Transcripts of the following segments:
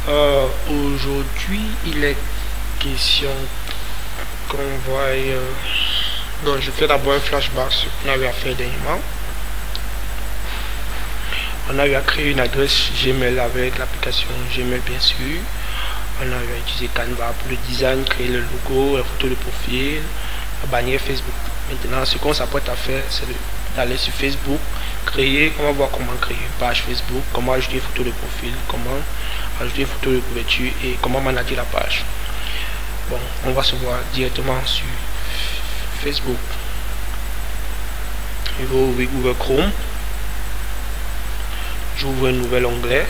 Aujourd'hui, il est question qu'on voit. Donc, je fais d'abord un flashback sur ce qu'on avait à faire dernièrement. On avait à créer une adresse Gmail avec l'application Gmail, bien sûr. On avait utilisé Canva pour le design, créer le logo, la photo de profil, la bannière Facebook. Maintenant, ce qu'on s'apprête à faire, c'est d'aller sur Facebook, on va voir comment créer une page Facebook, comment ajouter une photo de profil, comment ajouter une photo de couverture et comment manager la page. Bon, on va se voir directement sur Facebook. Je vais ouvrir Google Chrome. J'ouvre un nouvel onglet,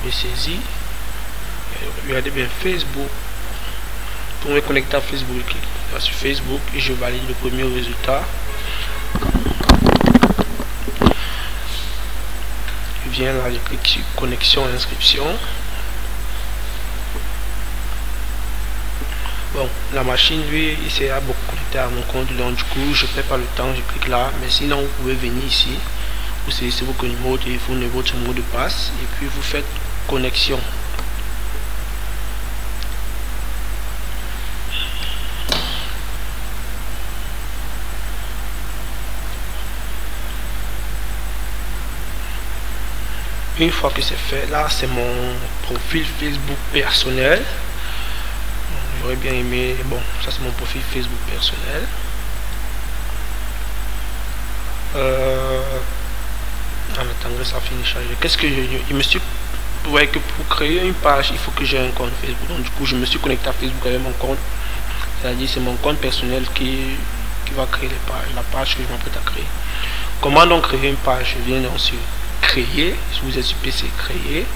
je saisis. Regardez bien Facebook. Pour me connecter à Facebook, je clique sur Facebook et je valide le premier résultat. Je viens là, je clique sur connexion et inscription. Bon, la machine lui, il sera beaucoup connecté à mon compte, donc du coup je ne perds pas le temps, je clique là. Mais sinon vous pouvez venir ici, vous saisissez votre numéro de téléphone et votre mot de passe et puis vous faites connexion. Une fois que c'est fait, là c'est mon profil Facebook personnel. J'aurais bien aimé, bon, ça c'est mon profil Facebook personnel. En attendant ça finit de charger. Qu'est-ce que je me suis, vous voyez que pour créer une page, il faut que j'ai un compte Facebook. Donc du coup, je me suis connecté à Facebook avec mon compte. C'est-à-dire c'est mon compte personnel qui va créer les pages, la page que je m'apprête à créer. Comment donc créer une page? Je viens donc sur créer, si vous êtes sur PC, créer.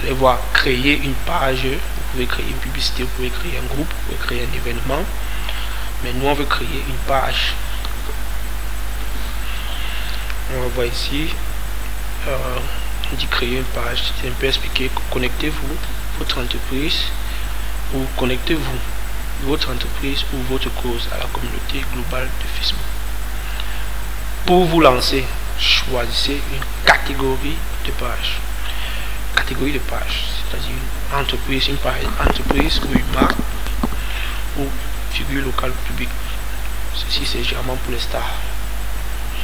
Allez voir créer une page. Vous pouvez créer une publicité, vous pouvez créer un groupe, vous pouvez créer un événement. Mais nous on veut créer une page. On va voir ici. On dit créer une page. C'est un peu expliqué. Connectez-vous votre entreprise ou connectez-vous votre entreprise ou votre cause à la communauté globale de Facebook. Pour vous lancer, choisissez une catégorie de page. Catégorie de page, c'est-à-dire une entreprise, une page entreprise ou une marque ou figure locale ou publique. Ceci c'est généralement pour les stars.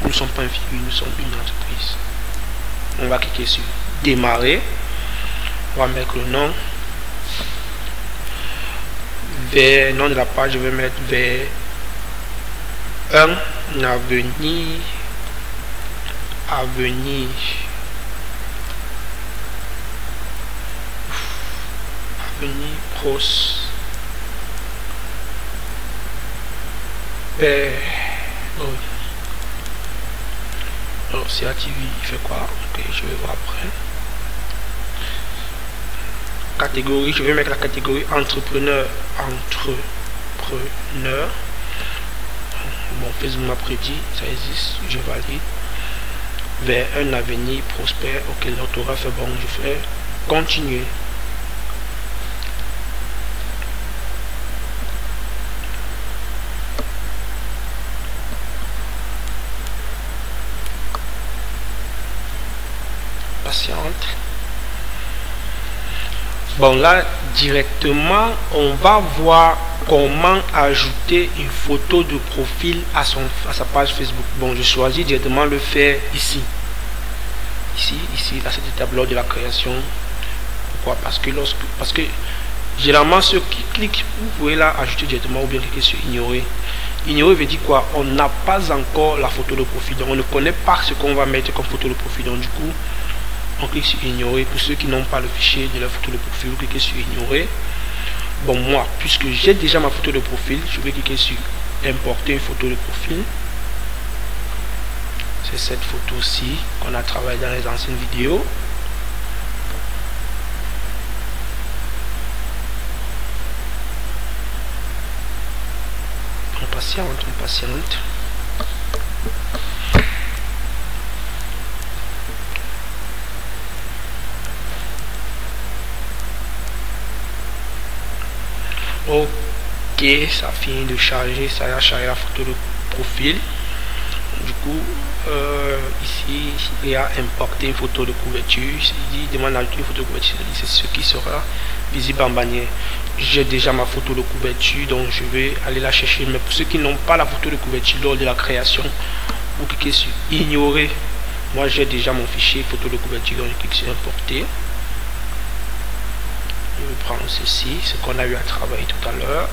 Nous ne sommes pas une figure, nous sommes une entreprise. On va cliquer sur démarrer. On va mettre le nom. Vers nom de la page, je vais mettre vers un avenir prospère. Alors CATV il fait quoi? Ok, je vais voir après. Catégorie, je vais mettre la catégorie entrepreneur. Bon, Facebook m'a prédit, ça existe, je valide. Vers un avenir prospère. Ok, l'orthographe fait bon, je fais continuer. Patiente. Bon, là directement on va voir comment ajouter une photo de profil à sa page Facebook. Bon, je choisis directement le faire ici, là cette étape lors de la création. Pourquoi? Parce que généralement ceux qui cliquent, vous pouvez là ajouter directement ou bien cliquer sur ignorer. Ignorer veut dire quoi? On n'a pas encore la photo de profil, donc on ne connaît pas ce qu'on va mettre comme photo de profil. Donc du coup on clique sur ignorer. Pour ceux qui n'ont pas le fichier de la photo de profil, vous cliquez sur ignorer. Bon, moi puisque j'ai déjà ma photo de profil, je vais cliquer sur importer une photo de profil. C'est cette photo-ci qu'on a travaillé dans les anciennes vidéos. On patiente. Ok, ça finit de charger, ça a chargé la photo de profil. Du coup, ici il y a importer une photo de couverture. Il demande d'ajouter une photo de couverture, c'est ce qui sera visible en bannière. J'ai déjà ma photo de couverture, donc je vais aller la chercher. Mais pour ceux qui n'ont pas la photo de couverture lors de la création, vous cliquez sur ignorer. Moi j'ai déjà mon fichier photo de couverture, donc je clique sur importer. Je vais prendre ceci, ce qu'on a eu à travailler tout à l'heure.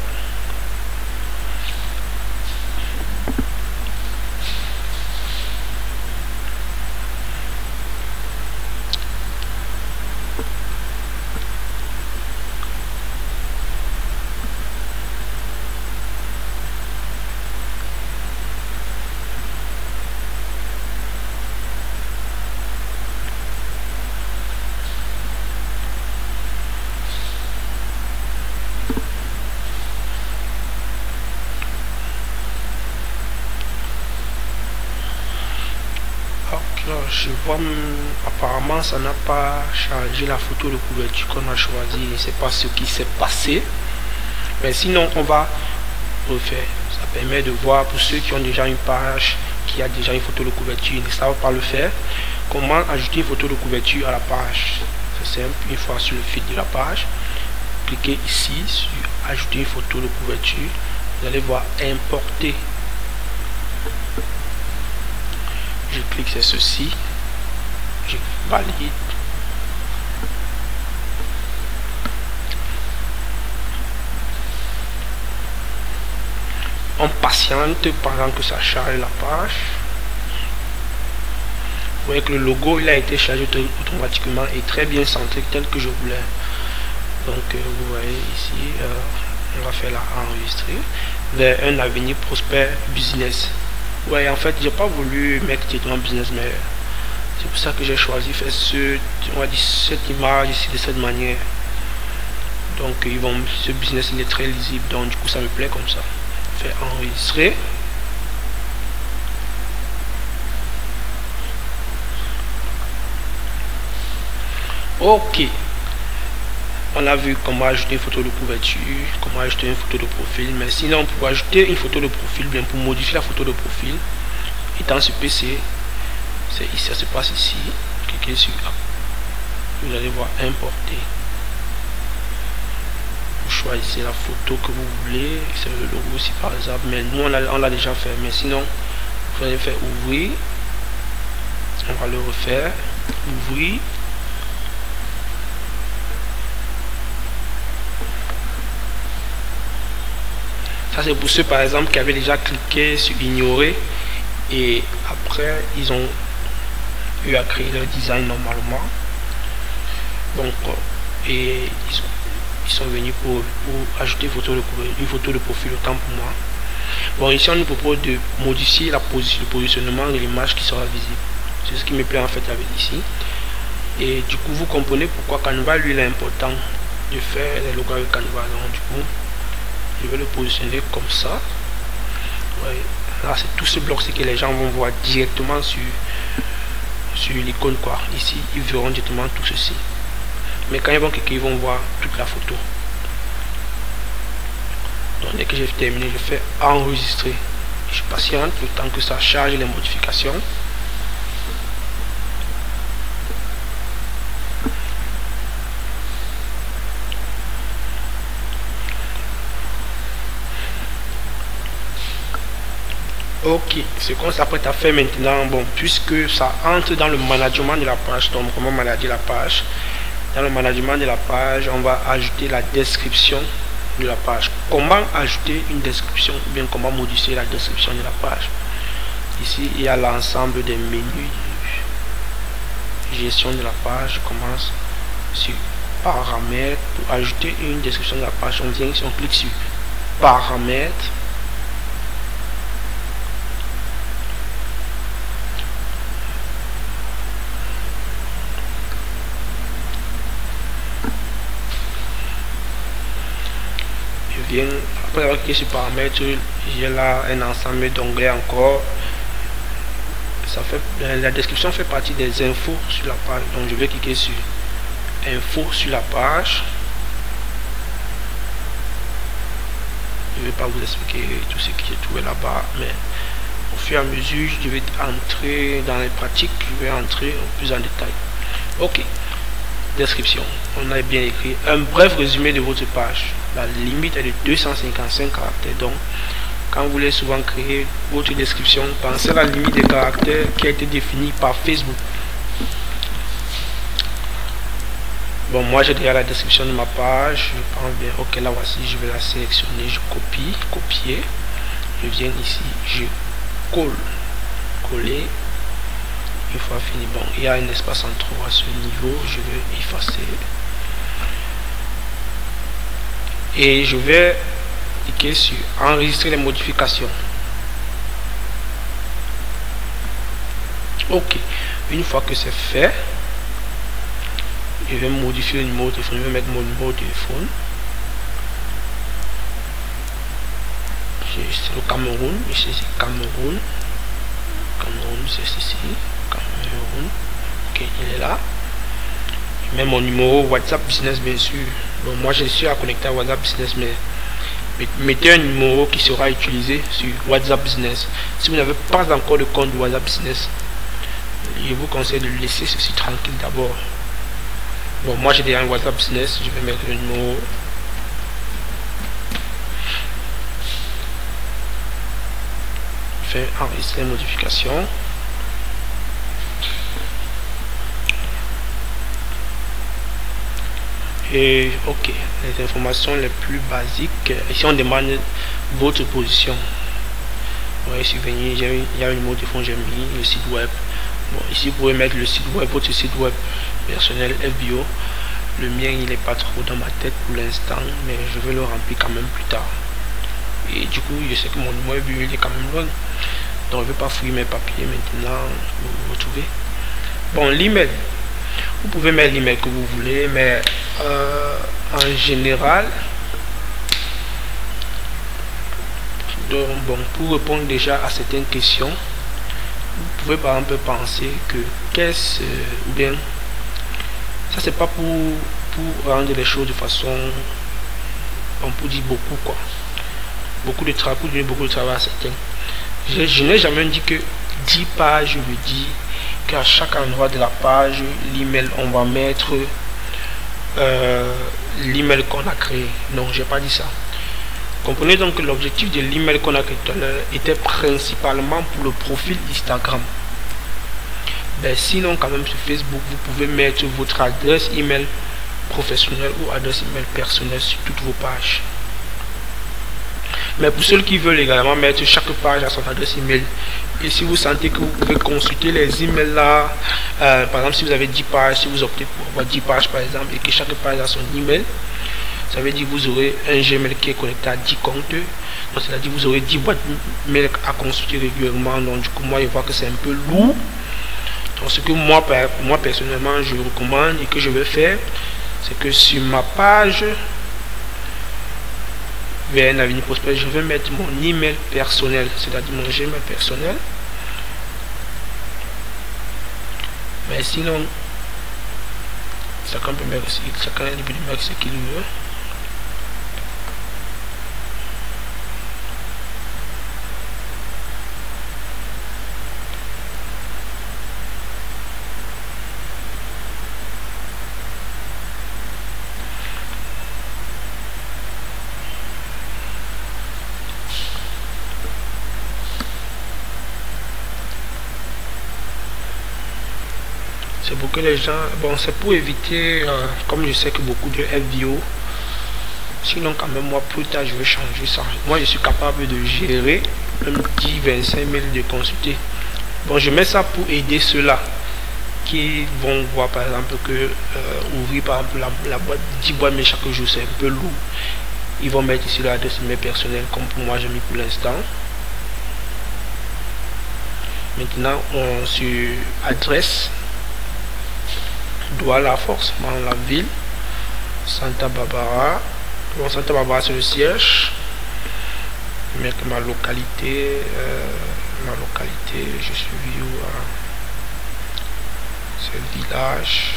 Je vois, apparemment ça n'a pas chargé la photo de couverture qu'on a choisi. Je ne sais pas ce qui s'est passé, mais sinon on va refaire. Ça permet de voir, pour ceux qui ont déjà une page qui a déjà une photo de couverture, ils ne savent pas le faire, comment ajouter une photo de couverture à la page. C'est simple. Une fois sur le fil de la page, cliquez ici sur ajouter une photo de couverture, vous allez voir importer. Je clique sur ceci, je valide. On patiente pendant que ça charge la page. Vous voyez que le logo il a été chargé automatiquement et très bien centré tel que je voulais. Donc vous voyez ici, on va faire la enregistrer vers un avenir prospère business. Ouais, en fait j'ai pas voulu mettre directement business, mais c'est pour ça que j'ai choisi faire on va dire cette image ici de cette manière. Donc ce business il est très lisible, donc du coup ça me plaît comme ça. Faire enregistrer. Ok, on a vu comment ajouter une photo de couverture, comment ajouter une photo de profil, mais sinon pour ajouter une photo de profil, bien pour modifier la photo de profil, étant sur PC, ça se passe ici. Cliquez sur vous allez voir importer. Vous choisissez la photo que vous voulez, c'est le logo aussi par exemple, mais nous on l'a déjà fait, mais sinon vous allez faire ouvrir. On va le refaire, ouvrir. Ça c'est pour ceux par exemple qui avaient déjà cliqué sur ignorer et après ils ont eu à créer leur design normalement. Donc et ils sont venus pour ajouter une photo de profil autant pour moi. Bon, ici on nous propose de modifier le positionnement de l'image qui sera visible. C'est ce qui me plaît en fait avec ici. Et du coup vous comprenez pourquoi Canva lui il est important de faire les logos avec Canva. Donc du coup je vais le positionner comme ça. Ouais. Là c'est tout ce bloc, c'est que les gens vont voir directement sur l'icône quoi. Ici ils verront directement tout ceci, mais quand ils vont cliquer ils vont voir toute la photo. Donc dès que j'ai terminé, je fais enregistrer. Je patiente le temps que ça charge les modifications. Ok, ce qu'on s'apprête à faire maintenant, bon, puisque ça entre dans le management de la page, donc comment manager la page. Dans le management de la page, on va ajouter la description de la page. Comment ajouter une description ou bien comment modifier la description de la page. Ici, il y a l'ensemble des menus gestion de la page. Je commence sur paramètres. Pour ajouter une description de la page, on vient ici, on clique sur paramètres. Après avoir cliqué sur paramètres, j'ai là un ensemble d'onglets encore. Ça fait la description fait partie des infos sur la page, donc je vais cliquer sur infos sur la page. Je ne vais pas vous expliquer tout ce qui est trouvé là-bas, mais fur et à mesure, je vais entrer dans les pratiques, je vais entrer plus en détail. Ok. Description. On a bien écrit un bref résumé de votre page. La limite est de 255 caractères. Donc, quand vous voulez souvent créer votre description, pensez à la limite des caractères qui a été définie par Facebook. Bon, moi j'ai déjà la description de ma page. Je pense bien. Ok, là voici. Je vais la sélectionner. Je copie, copier. Je viens ici. Je colle, coller. Une fois fini, bon, il y a un espace en trop à ce niveau. Je vais effacer. Et je vais cliquer sur enregistrer les modifications. Ok, une fois que c'est fait, je vais modifier le numéro de téléphone. Je vais mettre mon numéro de téléphone. C'est le Cameroun. Ici c'est Cameroun. Cameroun, c'est ici. Cameroun. Ok, il est là. Je mets mon numéro WhatsApp Business, bien sûr. Bon, moi je suis à connecter à WhatsApp Business, mais mettez un numéro qui sera utilisé sur WhatsApp Business. Si vous n'avez pas encore de compte de WhatsApp Business, je vous conseille de laisser ceci tranquille d'abord. Bon, moi j'ai déjà un WhatsApp Business. Je vais mettre le numéro. Faire enregistrer modification. Et ok, les informations les plus basiques. Ici on demande votre position. Ouais, ici il y a un numéro de téléphone, j'ai mis le site web. Bon, ici vous pouvez mettre le site web, votre site web personnel FBO. Le mien il n'est pas trop dans ma tête pour l'instant, mais je vais le remplir quand même plus tard. Et du coup je sais que mon numéro FBO il est quand même loin, donc je ne vais pas fouiller mes papiers maintenant. Vous retrouvez. Bon, l'email, vous pouvez mettre l'email que vous voulez, mais en général, donc, bon, pour répondre déjà à certaines questions, vous pouvez par exemple penser que qu'est-ce ou bien ça c'est pas pour rendre les choses de façon, on peut dire beaucoup quoi, beaucoup de travail, pour donner beaucoup de travail à certains. Je n'ai jamais dit que 10 pages veut dire qu'à chaque endroit de la page, l'email on va mettre l'email qu'on a créé. Non, j'ai pas dit ça. Comprenez donc que l'objectif de l'email qu'on a créé tout à l'heure était principalement pour le profil Instagram. Ben, sinon quand même sur Facebook vous pouvez mettre votre adresse email professionnelle ou adresse email personnelle sur toutes vos pages. Mais pour ceux qui veulent également mettre chaque page à son adresse email, et si vous sentez que vous pouvez consulter les emails là, par exemple si vous avez 10 pages, si vous optez pour avoir 10 pages par exemple, et que chaque page a son email, ça veut dire que vous aurez un Gmail qui est connecté à 10 comptes. Donc c'est-à-dire que vous aurez 10 boîtes mail à consulter régulièrement. Donc du coup moi je vois que c'est un peu lourd. Donc ce que moi personnellement je recommande et que je vais faire, c'est que sur ma page vers un avenir prospère, je vais mettre mon email personnel, c'est-à-dire mon Gmail personnel. Mais sinon, chacun peut mettre ce qu'il veut. C'est pour que les gens, bon, c'est pour éviter, comme je sais que beaucoup de FBO, sinon quand même moi plus tard je vais changer ça. Moi je suis capable de gérer même 10-25 mails de consulter. Bon, je mets ça pour aider ceux-là qui vont voir par exemple que ouvrir par exemple la boîte 10 boîtes mais chaque jour c'est un peu lourd. Ils vont mettre ici l'adresse email personnelle comme pour moi j'ai mis pour l'instant. Maintenant on sur adresse. Douala, forcément la ville, Santa Barbara. Bon, Santa Barbara c'est le siège. Je vais mettre ma localité, je suis vu c'est le village.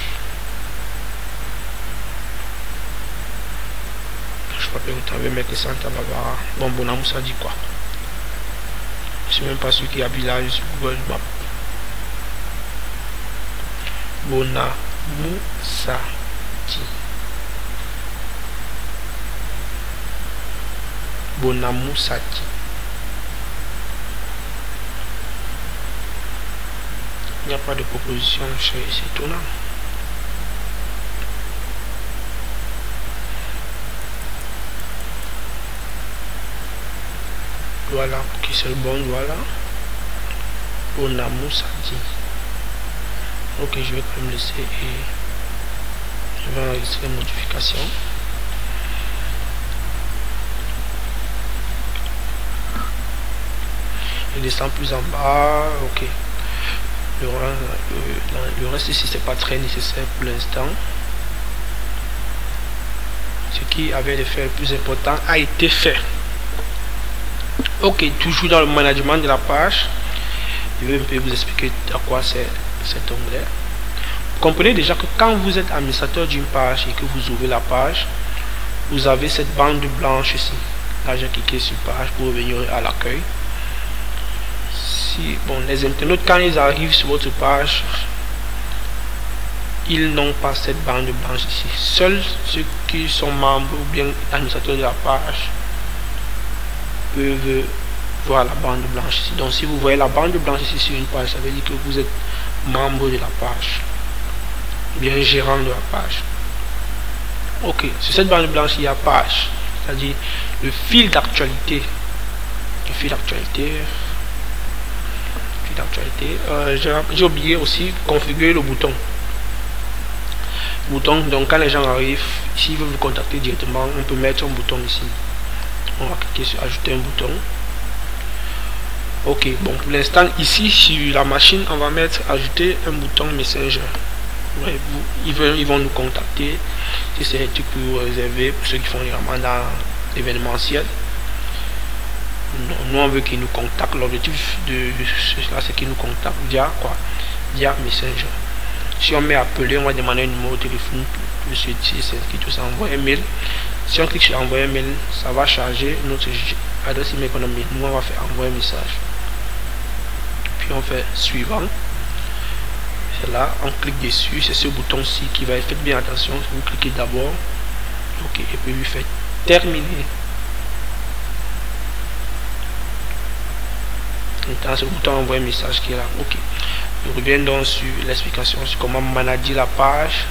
Je crois que vous avez mettre Santa Barbara. Bon, Bonamou ça dit quoi? Je sais même pas ce qui habite là sur Google Maps. Bonamoussati. Bonamoussati. Il n'y a pas de proposition chez c'est étonnant. Voilà, qui c'est le bon, voilà. Bonamoussati. Ok, je vais quand même laisser et je vais enregistrer les modifications. Je descends plus en bas, ok. Le reste ici c'est pas très nécessaire pour l'instant. Ce qui avait l'effet le plus important a été fait. Ok, toujours dans le management de la page, je vais un peu vous expliquer à quoi c'est cet onglet. Vous comprenez déjà que quand vous êtes administrateur d'une page et que vous ouvrez la page, vous avez cette bande blanche ici. Là j'ai cliqué sur page pour revenir à l'accueil. Si, bon, les internautes quand ils arrivent sur votre page, ils n'ont pas cette bande blanche ici. Seuls ceux qui sont membres ou bien administrateurs de la page peuvent voir la bande blanche ici. Donc si vous voyez la bande blanche ici sur une page, ça veut dire que vous êtes membre de la page, bien gérant de la page. Ok, sur cette bande blanche il y a page, c'est-à-dire le fil d'actualité. Le fil d'actualité. J'ai oublié aussi configurer le bouton. Donc quand les gens arrivent, s'ils veulent vous contacter directement, on peut mettre un bouton ici. On va cliquer sur ajouter un bouton. Ok, bon, pour l'instant ici sur la machine on va mettre ajouter un bouton Messenger. Ouais, ils vont nous contacter si c'est un truc pour réserver pour ceux qui font vraiment dans l'événementiel. Nous on veut qu'ils nous contactent. L'objectif de cela c'est qu'ils nous contactent via quoi? Via Messenger. Si on met appeler, on va demander un numéro de téléphone, tout ce qui tout ça, envoyer un mail. Si on clique sur envoyer un mail, ça va charger notre adresse email qu'on a mis. Nous on va faire envoyer un message. Puis on fait suivant. C'est là, on clique dessus, c'est ce bouton-ci qui va être, faites bien attention, vous cliquez d'abord. Ok, et puis vous faites terminer. Maintenant, ce bouton envoyer un message qui est là. Ok. Je reviens donc sur l'explication sur comment manager la page.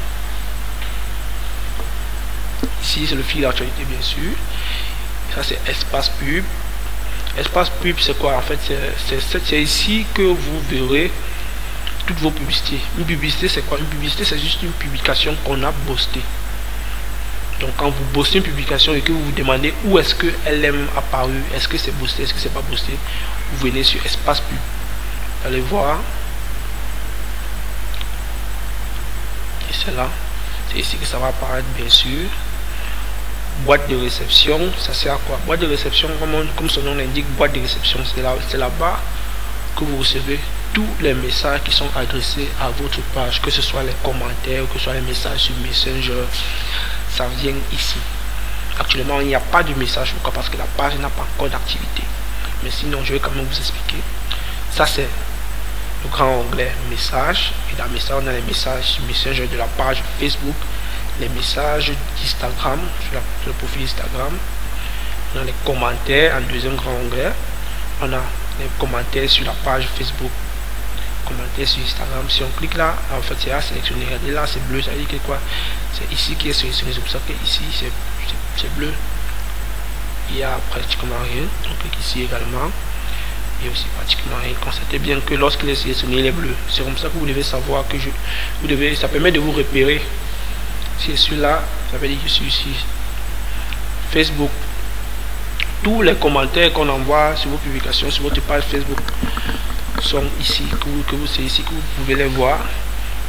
Ici, c'est le fil d'actualité, bien sûr. Ça, c'est espace pub. Espace pub, c'est quoi? En fait, c'est ici que vous verrez toutes vos publicités. Une publicité, c'est quoi? Une publicité, c'est juste une publication qu'on a boostée. Donc, quand vous boostez une publication et que vous vous demandez où est-ce qu'elle est apparue, est-ce que c'est boosté, est-ce que c'est pas boosté, vous venez sur espace pub. Vous allez voir. Et c'est là. C'est ici que ça va apparaître, bien sûr. Boîte de réception, ça sert à quoi? Boîte de réception, comme son nom l'indique, boîte de réception, c'est là-bas que vous recevez tous les messages qui sont adressés à votre page, que ce soit les commentaires, que ce soit les messages sur Messenger, ça vient ici. Actuellement, il n'y a pas de message, pourquoi? Parce que la page n'a pas encore d'activité. Mais sinon, je vais quand même vous expliquer. Ça, c'est le grand onglet message. Et dans message, on a les messages sur Messenger de la page Facebook, les messages d'Instagram, sur le profil Instagram. On a les commentaires en deuxième grand onglet. On a les commentaires sur la page Facebook, commentaires sur Instagram. Si on clique là, en fait c'est à sélectionner. Regardez là, c'est bleu, ça veut dire que quoi? C'est ici qui est sélectionné. C'est pour ça que ici c'est bleu. Il y a pratiquement rien. On clique ici également. Il y a aussi pratiquement rien. Constatez bien que lorsqu'il est sélectionné, il est bleu. C'est comme ça que vous devez savoir que ça permet de vous repérer. Si celui-là, ça veut dire que je suis ici. Facebook. Tous les commentaires qu'on envoie sur vos publications, sur votre page Facebook, sont ici, c'est ici que vous pouvez les voir.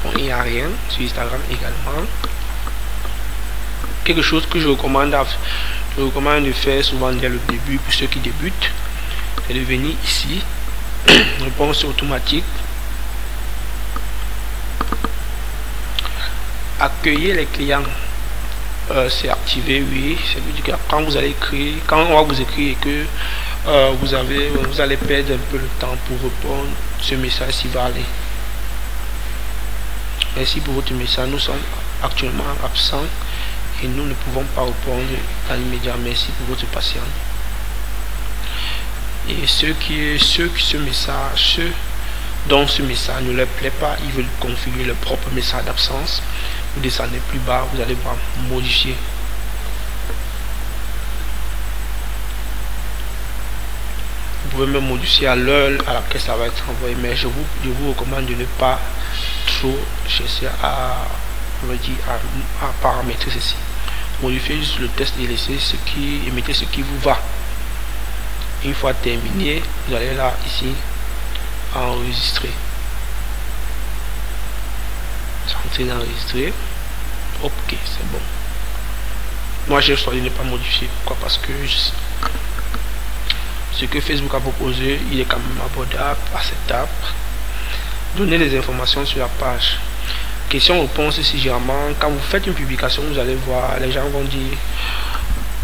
Bon, il n'y a rien. Sur Instagram également. Quelque chose que je recommande de faire souvent dès le début pour ceux qui débutent, c'est de venir ici, réponse automatique, accueillir les clients. c'est activé, oui. Ça veut dire que quand vous allez écrire, quand on va vous écrire et que vous allez perdre un peu le temps pour répondre, ce message s'y va aller. Merci pour votre message. Nous sommes actuellement absents et nous ne pouvons pas répondre à l'immédiat. Merci pour votre patience. Et ceux dont ce message ne leur plaît pas, ils veulent configurer leur propre message d'absence. Vous descendez plus bas, vous allez voir modifier. Vous pouvez même modifier à l'heure à laquelle ça va être envoyé, mais je vous recommande de ne pas trop chercher à paramétrer ceci. Modifiez juste le texte et laissez émettez ce qui vous va. Une fois terminé, vous allez là ici enregistrer. Centrer d'enregistrer. Ok, c'est bon. Moi j'ai choisi de ne pas modifier. Pourquoi? Parce que ce que Facebook a proposé, il est quand même abordable, acceptable. Donner des informations sur la page. Question-réponse, si généralement, quand vous faites une publication, vous allez voir, les gens vont dire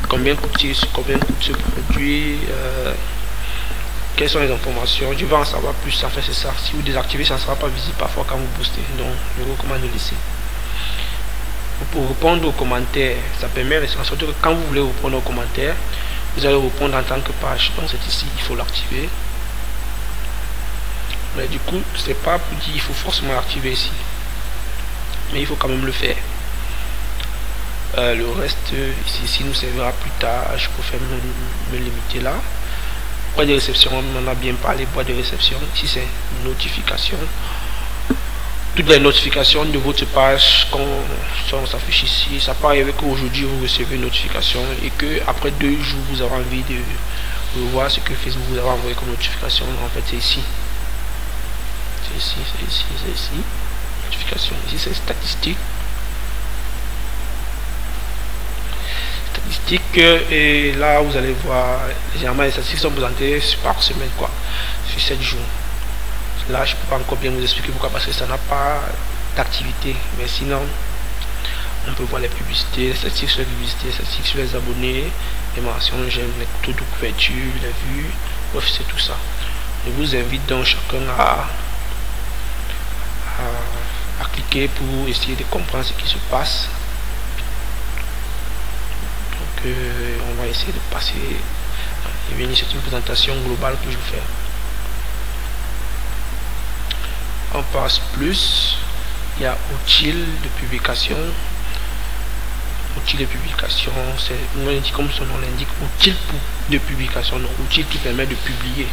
combien coûte ce produit, quelles sont les informations. Je vais en savoir plus. En fait, c'est ça. Si vous désactivez, ça ne sera pas visible parfois quand vous postez. Donc, je vous recommande de laisser. Pour répondre aux commentaires, ça permet, surtout que quand vous voulez répondre aux commentaires, vous allez répondre en tant que page. Donc, c'est ici, il faut l'activer. Mais du coup, c'est pas pour dire il faut forcément l'activer ici. Mais il faut quand même le faire. Le reste ici nous servira plus tard. Je préfère me limiter là. Boîte de réception, on en a bien parlé. Boîte de réception, ici c'est notification. Toutes les notifications de votre page quand s'affiche ici, ça peut arriver qu'aujourd'hui vous recevez une notification et que après 2 jours vous avez envie de voir ce que Facebook vous a envoyé comme notification. En fait, c'est ici. C'est ici, c'est ici, c'est ici. Notification. Ici c'est statistique. Et là vous allez voir généralement les statistiques sont présentées par semaine, quoi, sur 7 jours. Là je peux pas encore bien vous expliquer pourquoi, parce que ça n'a pas d'activité, mais sinon on peut voir les publicités, les statistiques sur les publicités, les statistiques sur les abonnés, les mentions, j'aime, les taux de couverture, les vues, bref, c'est tout ça. Je vous invite donc chacun à cliquer pour essayer de comprendre ce qui se passe. On va essayer de passer et venir. C'est une présentation globale que je fais. On passe plus. Il y a outils de publication. Outils de publication, c'est comme son nom l'indique, outils de publication, donc outils qui permet de publier.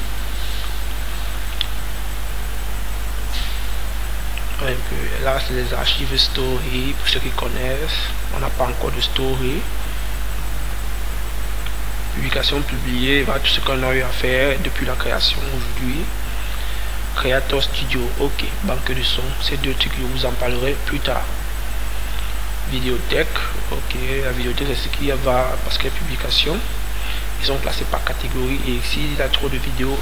Un peu. Là c'est les archives story pour ceux qui connaissent. On n'a pas encore de story. Publication publiée, voilà tout ce qu'on a eu à faire depuis la création aujourd'hui. Creator Studio, ok. Banque de son, ces 2 trucs, je vous en parlerai plus tard. Vidéothèque, ok. La vidéothèque, c'est ce qui va, parce que les publications, ils sont classés par catégorie. Et s'il y a trop de vidéos,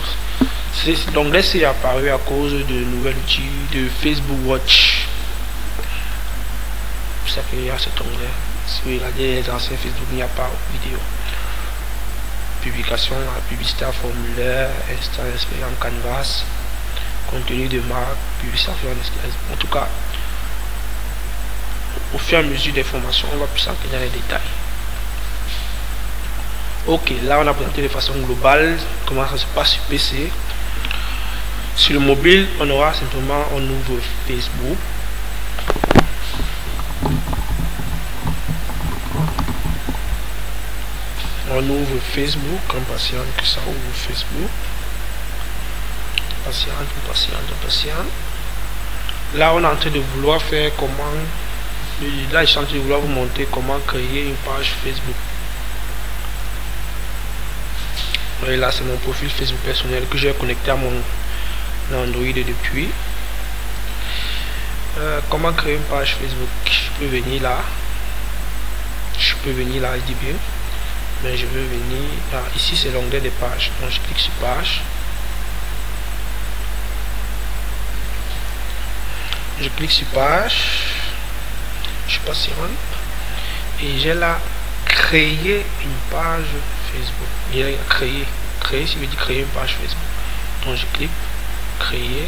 l'onglet c'est apparu à cause de nouvelles outils de Facebook Watch. C'est ça qu'il y a cet onglet. Si vous regardez les anciens Facebook, il n'y a pas de vidéo. Publication, publicité à formulaire, instant en canvas, contenu de marque, publicité en tout cas, au fur et à mesure des formations, on va plus entrer dans les détails. Ok, là on a présenté de façon globale comment ça se passe sur PC. Sur le mobile, on aura simplement un nouveau Facebook. On ouvre Facebook, on patiente que ça ouvre Facebook. Patiente. Là, on est en train de vouloir faire comment. Là, je suis en train de vouloir vous montrer comment créer une page Facebook. Et là, c'est mon profil Facebook personnel que j'ai connecté à mon Android depuis. Comment créer une page Facebook? Je peux venir là. Je dis bien. Mais je veux venir là. Ici c'est l'onglet des pages, donc je clique sur page, je patiente et j'ai là créer une page Facebook. J'ai créé, ça veut dire créer une page Facebook. Donc je clique créer.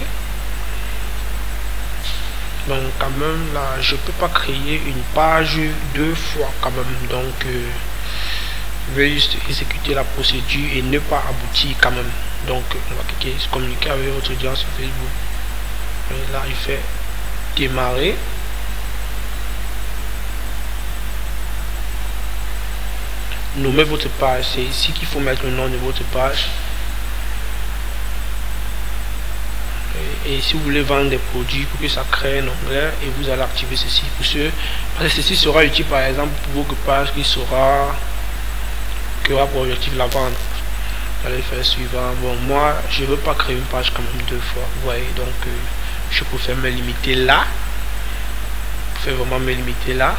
Donc quand même là je peux pas créer une page deux fois quand même. Donc je vais juste exécuter la procédure et ne pas aboutir quand même. Donc on va cliquer sur communiquer avec votre audience sur Facebook. Et là il fait démarrer. Nommer votre page, c'est ici qu'il faut mettre le nom de votre page. Et si vous voulez vendre des produits, pour que ça crée un onglet et vous allez activer ceci pour ceux, parce que ceci sera utile par exemple pour votre page qui aura pour objectif la vente. Vous allez faire suivant. Bon, moi je veux pas créer une page quand même deux fois, vous voyez, donc je préfère me limiter là. Je préfère vraiment me limiter là.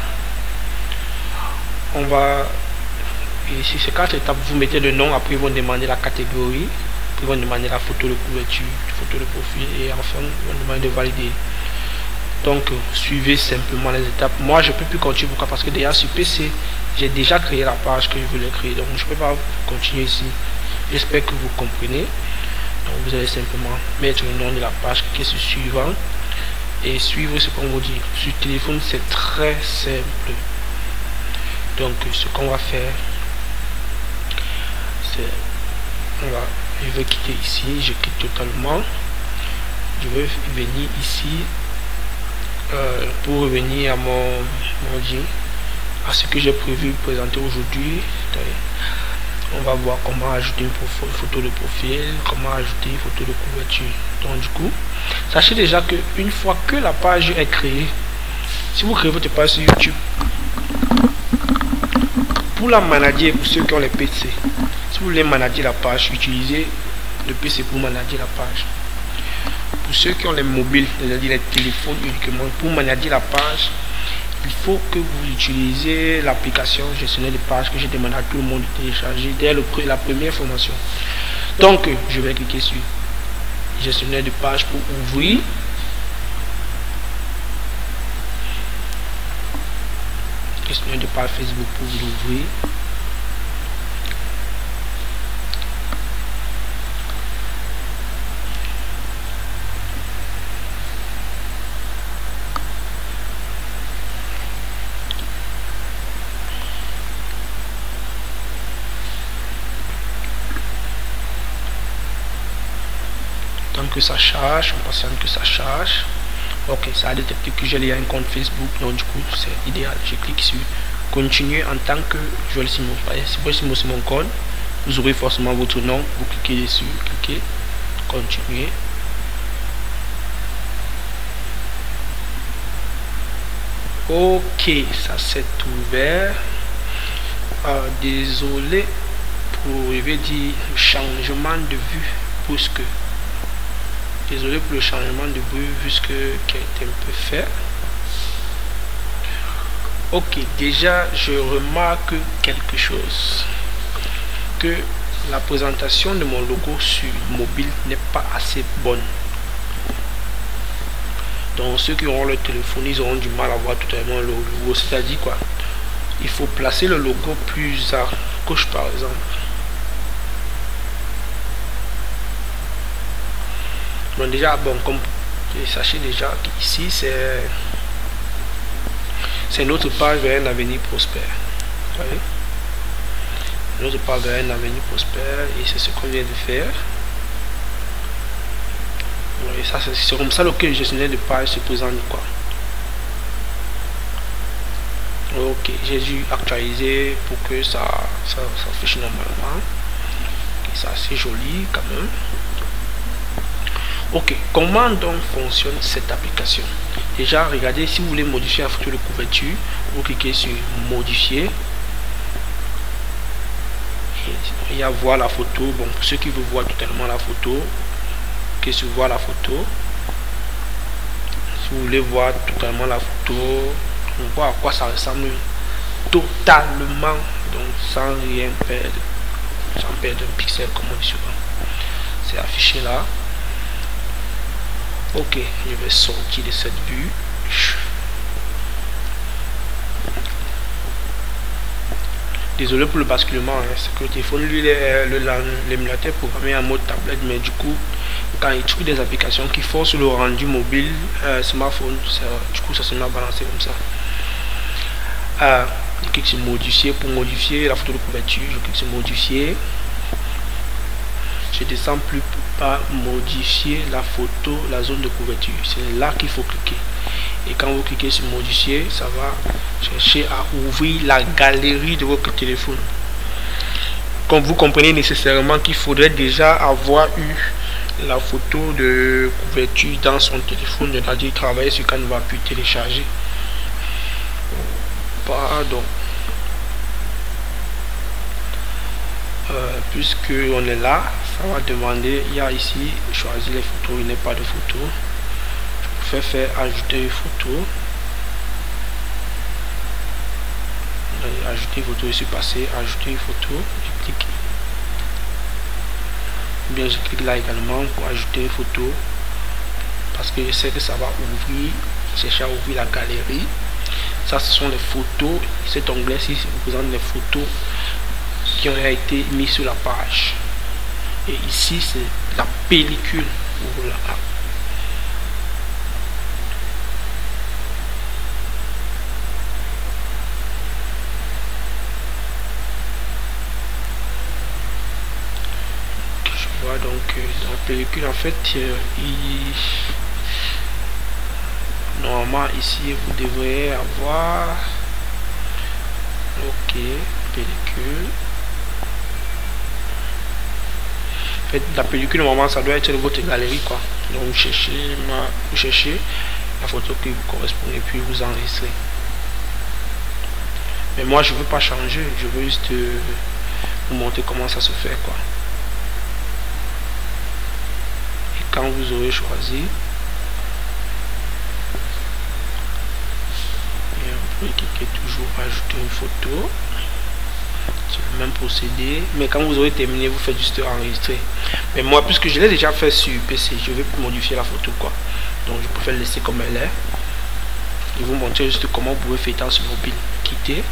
On va ici, c'est 4 étapes. Vous mettez le nom, après ils vont demander la catégorie. Ils vont demander la photo de couverture, photo de profil et enfin ils vont demander de valider. Donc suivez simplement les étapes. Moi je peux plus continuer, pourquoi? Parce que déjà sur PC j'ai déjà créé la page que je voulais créer, donc je peux pas continuer ici. J'espère que vous comprenez. Donc vous allez simplement mettre le nom de la page, cliquer sur suivant et suivre ce qu'on vous dit. Sur téléphone c'est très simple. Donc ce qu'on va faire, c'est je vais quitter ici, je quitte totalement, je vais venir ici pour revenir à à ce que j'ai prévu présenter aujourd'hui. On va voir comment ajouter une photo de profil, comment ajouter une photo de couverture. Donc du coup, sachez déjà que une fois que la page est créée, si vous créez votre page sur YouTube, pour la manager, pour ceux qui ont les PC, si vous voulez manager la page, utilisez le PC pour manager la page. Pour ceux qui ont les mobiles, c'est-à-dire les téléphones uniquement, pour manager la page, il faut que vous utilisez l'application gestionnaire de page que j'ai demandé à tout le monde de télécharger dès la première formation. Donc, je vais cliquer sur gestionnaire de page pour ouvrir. Gestionnaire de page Facebook pour l'ouvrir. Donc que ça charge, on patiente que ça charge. Ok, ça a détecté que j'ai un compte Facebook, donc du coup c'est idéal. Je clique sur continuer en tant que Joël Simon. C'est mon compte. Vous aurez forcément votre nom. Vous cliquez dessus, cliquez, continuer. Ok, ça s'est ouvert. Désolé pour dire le changement de vue brusque. Désolé pour le changement de vue puisque qui a été un peu fait. Ok, déjà je remarque quelque chose, que la présentation de mon logo sur mobile n'est pas assez bonne. Donc ceux qui auront le téléphone, ils auront du mal à voir totalement le logo. C'est-à-dire quoi? Il faut placer le logo plus à gauche par exemple. Donc déjà, bon, comme sachez déjà qu'ici c'est notre page vers un avenir prospère. Vous voyez? Notre page vers un avenir prospère, et c'est ce qu'on vient de faire. Et ça, c'est comme ça que le gestionnaire de page se présente quoi. Ok, j'ai dû actualiser pour que ça affiche normalement. Okay, ça c'est joli quand même. Ok, comment donc fonctionne cette application? Déjà, regardez, si vous voulez modifier la photo de couverture, vous cliquez sur modifier. Il y a voir la photo. Bon, pour ceux qui veulent voir totalement la photo, cliquez sur voir la photo. Si vous voulez voir totalement la photo, on voit à quoi ça ressemble totalement, donc sans rien perdre, sans perdre un pixel comme on dit souvent. C'est affiché là. Ok, je vais sortir de cette vue. Désolé pour le basculement, hein. C'est que le téléphone, lui, l'émulateur est programmé en mode tablette, mais du coup, quand il trouve des applications qui forcent le rendu mobile, smartphone, du coup, ça se met à balancer comme ça. Je clique sur modifier pour modifier la photo de couverture. Je clique sur modifier. Je descends plus bas, modifier la photo, la zone de couverture. C'est là qu'il faut cliquer. Et quand vous cliquez sur modifier, ça va chercher à ouvrir la galerie de votre téléphone. Comme vous comprenez nécessairement qu'il faudrait déjà avoir eu la photo de couverture dans son téléphone, c'est-à-dire travailler sur Canva puis télécharger. Pardon. Puisque on est là, ça va demander, il y a ici choisir les photos, il n'y a pas de photo. Je peux faire ajouter une photo. Ajouter une photo, je suis passé ajouter une photo, je clique. Bien, je clique là également pour ajouter une photo, parce que je sais que ça va ouvrir, chercher à ouvrir la galerie. Ça, ce sont les photos. Cet onglet-ci représente les photos qui ont été mises sur la page. Et ici, c'est la pellicule. Voilà. Je vois donc dans la pellicule, en fait, normalement ici vous devrez avoir ok pellicule. En fait, la pellicule normalement ça doit être de votre galerie quoi. Donc vous cherchez la photo qui vous correspond et puis vous enregistrez. Mais moi je veux pas changer, je veux juste vous montrer comment ça se fait quoi. Et quand vous aurez choisi, vous cliquez toujours ajouter une photo. C'est le même procédé, mais quand vous aurez terminé, vous faites juste enregistrer. Mais moi, puisque je l'ai déjà fait sur PC, je vais modifier la photo quoi. Donc je préfère laisser comme elle est et vous montrer juste comment vous pouvez faire sur mobile. Quitter.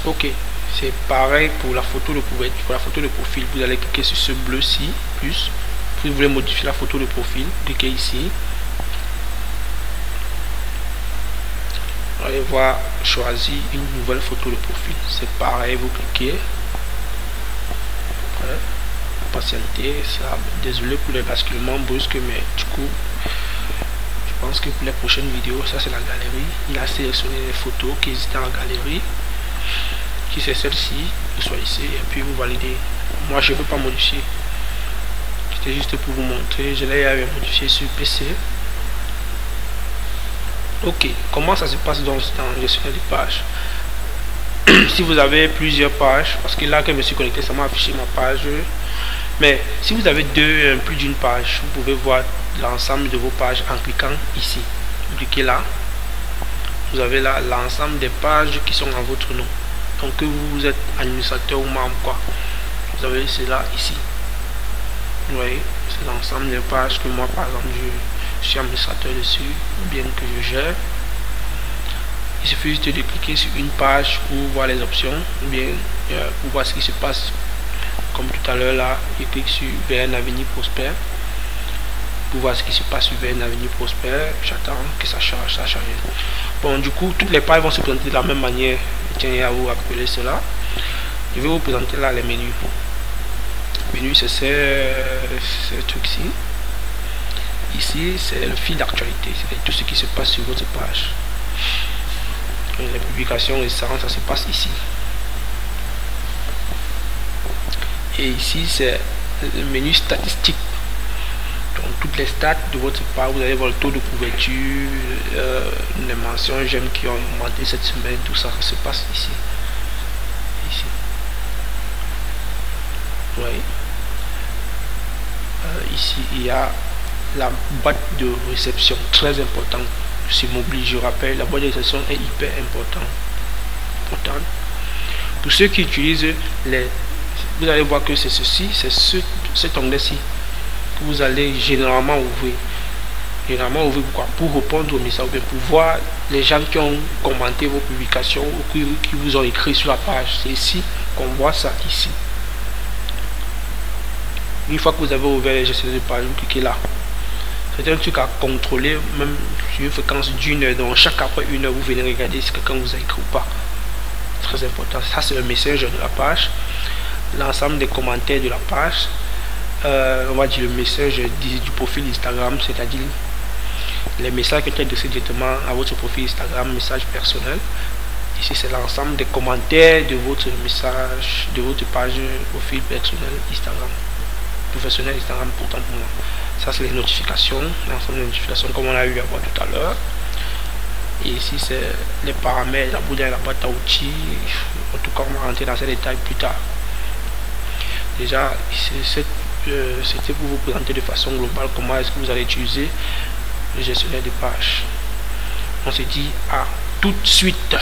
Ok, c'est pareil pour la photo de couverture. Pour la photo de profil, vous allez cliquer sur ce bleu-ci plus. Si vous voulez modifier la photo de profil, cliquez ici. Vous allez voir choisir une nouvelle photo de profil. C'est pareil, vous cliquez. Après, patientez. Ça, désolé pour les basculements brusques, mais du coup, je pense que pour les prochaines vidéos, ça c'est la galerie. Il a sélectionné les photos qui existent en galerie. Si c'est celle-ci, vous choisissez et puis vous validez. Moi, je ne veux pas modifier. C'était juste pour vous montrer. Je l'ai modifié sur PC. Ok, comment ça se passe dans le gestionnaire de pages? Si vous avez plusieurs pages, parce que là que je me suis connecté, ça m'a affiché ma page. Mais si vous avez plus d'une page, vous pouvez voir l'ensemble de vos pages en cliquant ici. Vous cliquez là, vous avez là l'ensemble des pages qui sont en votre nom. Donc que vous êtes administrateur ou membre quoi, vous avez cela ici. Vous voyez, c'est l'ensemble des pages que moi par exemple je suis administrateur dessus, ou bien que je gère. Il suffit juste de cliquer sur une page pour voir les options, ou bien pour voir ce qui se passe. Comme tout à l'heure là, je clique sur vers un avenir prospère pour voir ce qui se passe sur vers un avenir prospère. J'attends que ça charge, ça charge. Bon, du coup, toutes les pages vont se présenter de la même manière. Je tiens à vous rappeler cela. Je vais vous présenter là les menus. Menu, c'est ce truc-ci. Ici, c'est le fil d'actualité, c'est tout ce qui se passe sur votre page. Les publications récentes, ça se passe ici. Et ici, c'est le menu statistique. Donc, toutes les stats de votre page, vous allez voir le taux de couverture, les mentions j'aime qui ont augmenté cette semaine, tout ça, ça se passe ici. Ici. Vous voyez. Ici, il y a la boîte de réception, très importante. Si m'oblige, je rappelle, la boîte de réception est hyper importante. Pour ceux qui utilisent les... Vous allez voir que c'est ceci, c'est cet onglet-ci que vous allez généralement ouvrir. Généralement, ouvrir pourquoi? Pour répondre aux messages, ou bien pour voir les gens qui ont commenté vos publications ou qui vous ont écrit sur la page. C'est ici qu'on voit ça, ici. Une fois que vous avez ouvert les gestionnaires de page, vous cliquez là. C'est un truc à contrôler, même sur une fréquence d'1 heure. Donc, chaque après 1 heure, vous venez regarder si quelqu'un vous a écrit ou pas. Très important. Ça, c'est le message de la page. L'ensemble des commentaires de la page. On va dire le message du profil Instagram, c'est-à-dire les messages qui sont adressés directement à votre profil Instagram, message personnel. Ici, c'est l'ensemble des commentaires de votre message, de votre page profil personnel Instagram. Professionnel Instagram, pourtant pour moi. Ça, c'est les notifications, l'ensemble des notifications comme on a eu à voir tout à l'heure. Et ici, c'est les paramètres, la boîte et la boîte à outils. En tout cas, on va rentrer dans ces détails plus tard. Déjà, c'était pour vous présenter de façon globale comment est-ce que vous allez utiliser le gestionnaire de page. On se dit à tout de suite.